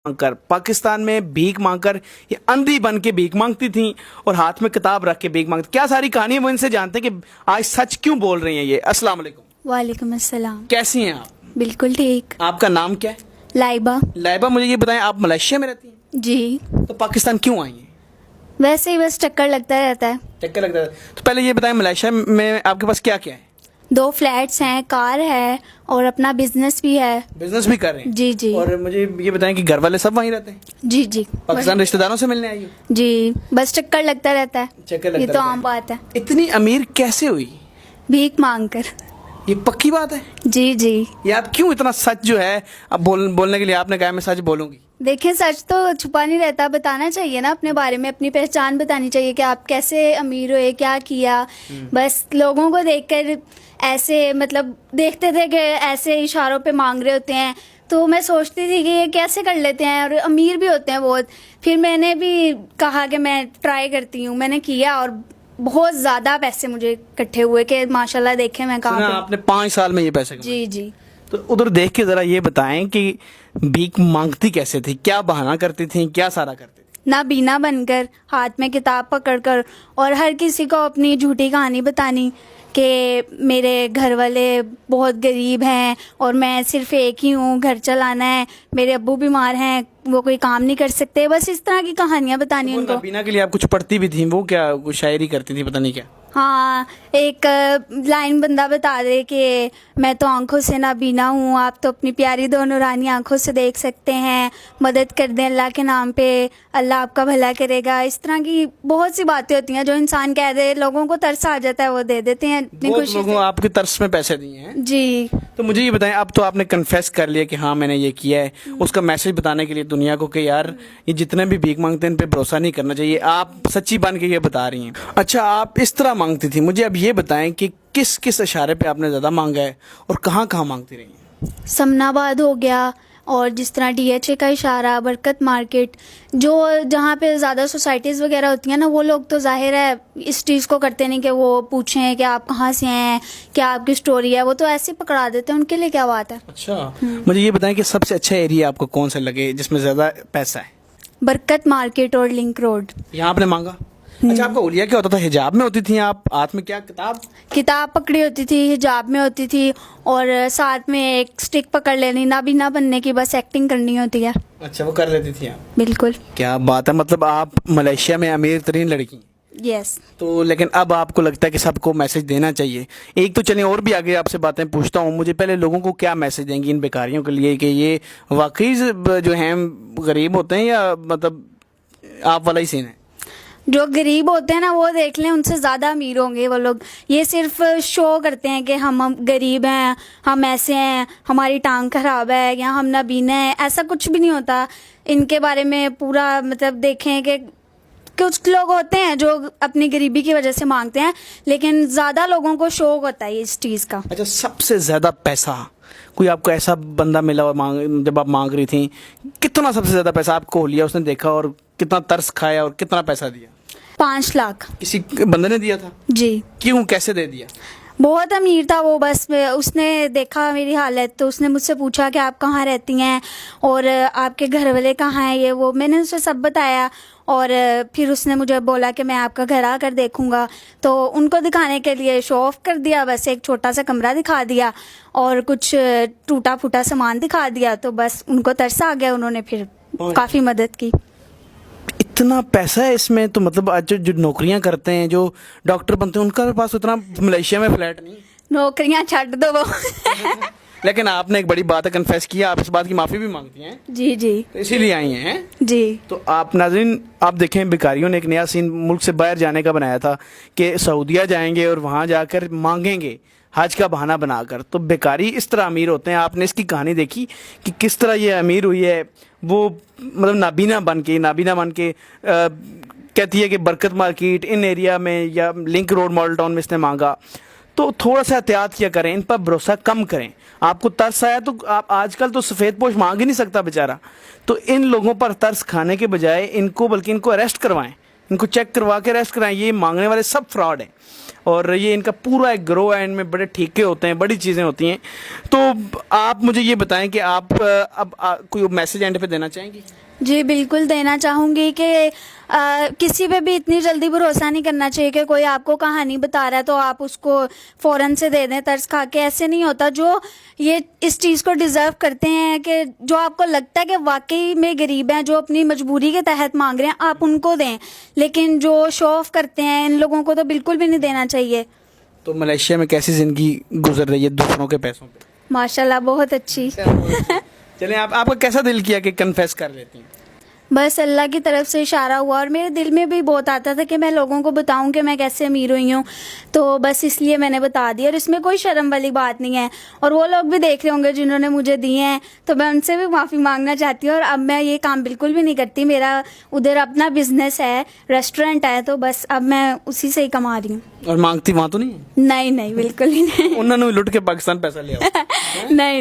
मांग कर पाकिस्तान में भीख मांग कर ये अंधी बन के भीख मांगती थी और हाथ में किताब रख के भीख मांगती। क्या सारी कहानी वो इनसे जानते हैं कि आज सच क्यों बोल रही हैं ये। अस्सलाम वालेकुम। वालेकुम अस्सलाम। कैसी हैं आप? बिल्कुल ठीक। आपका नाम क्या है? लाइबा। लाइबा, मुझे ये बताएं आप मलेशिया में रहती हैं? जी। तो पाकिस्तान क्यों आई हैं? वैसे ही बस चक्कर लगता रहता है। चक्कर लगता है। तो पहले ये बताएं मलेशिया में आपके पास क्या क्या है? 2 फ्लैट्स हैं, कार है और अपना बिजनेस भी है। बिजनेस भी कर रहे हैं? जी जी। और मुझे ये बताएं कि घर वाले सब वहीं रहते हैं? जी जी। पाकिस्तान रिश्तेदारों से मिलने आई हो? जी, बस चक्कर लगता रहता है। चक्कर लगता ये तो रहता आम है। बात है। इतनी अमीर कैसे हुई? भीख मांग कर। ये पक्की बात है? जी जी। ये आप क्यों इतना सच जो है अब बोलने के लिए आपने कहा मैं सच बोलूंगी? देखिए, सच तो छुपा नहीं रहता, बताना चाहिए ना अपने बारे में, अपनी पहचान बतानी चाहिए कि आप कैसे अमीर हुए, क्या किया। बस लोगों को देखकर ऐसे मतलब देखते थे कि ऐसे इशारों पे मांग रहे होते हैं, तो मैं सोचती थी कि ये कैसे कर लेते हैं और अमीर भी होते हैं बहुत। फिर मैंने भी कहा कि मैं ट्राई करती हूँ, मैंने किया और बहुत ज़्यादा पैसे मुझे इकट्ठे हुए कि माशाल्लाह देखें मैं कहाँ पे। आपने 5 साल में ये पैसे कमाए? जी जी। तो उधर देख के जरा ये बताएं कि भीख मांगती कैसे थी, क्या बहाना करती थी, क्या सारा करती थी? नाबीना बनकर, हाथ में किताब पकड़कर और हर किसी को अपनी झूठी कहानी बतानी कि मेरे घर वाले बहुत गरीब हैं और मैं सिर्फ एक ही हूँ, घर चलाना है, मेरे अब्बू बीमार हैं, वो कोई काम नहीं कर सकते। बस इस तरह की कहानियाँ बतानी उनको। नाबीना के लिए आप कुछ पढ़ती भी थी? वो क्या कुछ शायरी करती थी, पता नहीं क्या? हाँ, एक लाइन बंदा बता दे कि मैं तो आंखों से नाबीना हूँ, आप तो अपनी प्यारी दो नूरानी आंखों से देख सकते हैं, मदद कर दें अल्लाह के नाम पे, अल्लाह आपका भला करेगा। इस तरह की बहुत सी बातें होती हैं जो इंसान कह दे, लोगों को तरस आ जाता है, वो दे देते हैं इतनी खुशी लोगों से। आपके तरस में पैसे दिए हैं? जी। तो मुझे ये बताएं, अब तो आपने कन्फेस कर लिया कि हाँ मैंने ये किया है, उसका मैसेज बताने के लिए दुनिया को कि यार ये जितने भी भीख मांगते हैं इन पे भरोसा नहीं करना चाहिए, आप सच्ची बन के ये बता रही हैं। अच्छा, आप इस तरह मांगती थी, मुझे अब ये बताएं कि किस किस इशारे पे आपने ज़्यादा मांगा है और कहाँ कहाँ मांगती रही हैं? समनाबाद हो गया और जिस तरह DHA का इशारा, बरकत मार्केट, जो जहाँ पे ज़्यादा सोसाइटीज़ वगैरह होती हैं ना, वो लोग तो जाहिर है इस चीज़ को करते नहीं कि वो पूछें कि आप कहाँ से हैं, क्या आपकी स्टोरी है, वो तो ऐसे ही पकड़ा देते हैं, उनके लिए क्या बात है। अच्छा, मुझे ये बताएं कि सबसे अच्छा एरिया आपको कौन सा लगे जिसमें ज़्यादा पैसा है? बरकत मार्केट और लिंक रोड। यहाँ आपने मांगा? अच्छा, आपका हुलिया क्या होता था? हिजाब में होती थी आप? हाथ में क्या किताब पकड़ी होती थी, हिजाब में होती थी और साथ में एक स्टिक पकड़ लेनी, नाबीना बनने की बस एक्टिंग करनी होती है। अच्छा, वो कर लेती थी आप? बिल्कुल। क्या बात है, मतलब आप मलेशिया में अमीर तरीन लड़की? यस। तो लेकिन अब आपको लगता है कि सबको मैसेज देना चाहिए। एक तो चलें और भी आगे आपसे बातें पूछता हूँ, मुझे पहले लोगों को क्या मैसेज देंगी इन बेकारियों के लिए कि ये वाकई जो हैं गरीब होते हैं या मतलब आप वाला ही सीन है? जो गरीब होते हैं ना, वो देख लें, उनसे ज़्यादा अमीर होंगे वो लोग। ये सिर्फ शो करते हैं कि हम गरीब हैं, हम ऐसे हैं, हमारी टांग खराब है या हम नाबीना हैं, ऐसा कुछ भी नहीं होता। इनके बारे में पूरा मतलब देखें कि कुछ लोग होते हैं जो अपनी गरीबी की वजह से मांगते हैं, लेकिन ज़्यादा लोगों को शौक होता है इस चीज़ का। अच्छा, सबसे ज़्यादा पैसा कोई आपको ऐसा बंदा मिला और जब आप मांग रही थी, कितना सबसे ज़्यादा पैसा आपको लिया उसने देखा और कितना तरस खाया और कितना पैसा दिया? 5 लाख। किसी बंदे ने दिया था? जी। क्यों, कैसे दे दिया? बहुत अमीर था वो, बस उसने देखा मेरी हालत तो उसने मुझसे पूछा कि आप कहाँ रहती हैं और आपके घर वाले कहाँ हैं, ये वो मैंने उसे सब बताया और फिर उसने मुझे बोला कि मैं आपका घर आकर देखूंगा। तो उनको दिखाने के लिए शो ऑफ कर दिया, बस एक छोटा सा कमरा दिखा दिया और कुछ टूटा फूटा सामान दिखा दिया, तो बस उनको तरस आ गया, उन्होंने फिर काफ़ी मदद की। इतना पैसा है इसमें? तो मतलब आज जो नौकरियां करते हैं, जो डॉक्टर बनते हैं, उनका पास उतना मलेशिया में फ्लैट नहीं? नौकरियां छੱਡ दो वो। लेकिन आपने एक बड़ी बात है, कन्फेस किया, आप इस बात की माफ़ी भी मांगती हैं? जी जी। तो इसीलिए आई हैं? जी। तो आप नाज़रीन, आप देखें, बेकारियों ने एक नया सीन मुल्क से बाहर जाने का बनाया था कि सऊदीया जाएंगे और वहाँ जाकर मांगेंगे हज का बहाना बनाकर। तो बेकारी इस तरह अमीर होते हैं। आपने इसकी कहानी देखी कि किस तरह ये अमीर हुई है। वो मतलब नाबीना बन के कहती है कि बरकत मार्केट इन एरिया में या लिंक रोड मॉडल टाउन में इसने मांगा। तो थोड़ा सा एहतियात किया करें, इन पर भरोसा कम करें। आपको तरस आया तो आप आजकल तो सफ़ेद पोश मांग ही नहीं सकता बेचारा, तो इन लोगों पर तरस खाने के बजाय इनको अरेस्ट करवाएं, इनको चेक करवा के अरेस्ट कराएं। ये मांगने वाले सब फ्रॉड हैं اور یہ ان کا پورا ایک گروہ ہے, ان میں بڑے ٹھیکے ہوتے ہیں, بڑی چیزیں ہوتی ہیں. تو آپ مجھے یہ بتائیں کہ آپ اب کوئی میسج اینڈ پہ دینا چاہیں گی؟ جی بالکل دینا چاہوں گی کہ کسی پہ بھی اتنی جلدی بھروسہ نہیں کرنا چاہیے کہ کوئی آپ کو کہانی بتا رہا ہے تو آپ اس کو فوراً سے دے دیں ترس کھا کے. ایسے نہیں ہوتا. جو یہ اس چیز کو ڈیزرو کرتے ہیں کہ جو آپ کو لگتا ہے کہ واقعی میں غریب ہیں, جو اپنی مجبوری کے تحت مانگ رہے ہیں, آپ ان کو دیں. لیکن جو شو آف کرتے ہیں ان لوگوں کو تو بالکل بھی نہیں دینا چاہیے. تو ملیشیا میں کیسی زندگی گزر رہی ہے دوسروں کے پیسوں پہ؟ ماشاء اللہ بہت اچھی. چلیں آپ کا کیسا دل کیا کہ کنفیس کر لیتی ہیں؟ بس اللہ کی طرف سے اشارہ ہوا, اور میرے دل میں بھی بہت آتا تھا کہ میں لوگوں کو بتاؤں کہ میں کیسے امیر ہوئی ہوں, تو بس اس لیے میں نے بتا دیا. اور اس میں کوئی شرم والی بات نہیں ہے. اور وہ لوگ بھی دیکھ رہے ہوں گے جنہوں نے مجھے دیے ہیں, تو میں ان سے بھی معافی مانگنا چاہتی ہوں. اور اب میں یہ کام بالکل بھی نہیں کرتی. میرا ادھر اپنا بزنس ہے, ریسٹورینٹ ہے, تو بس اب میں اسی سے ہی کما رہی ہوں. اور مانگتی وہاں تو نہیں ہے؟ نہیں بالکل ہی نہیں. انہوں نے لٹ کے پاکستان پیسہ لیا. نہیں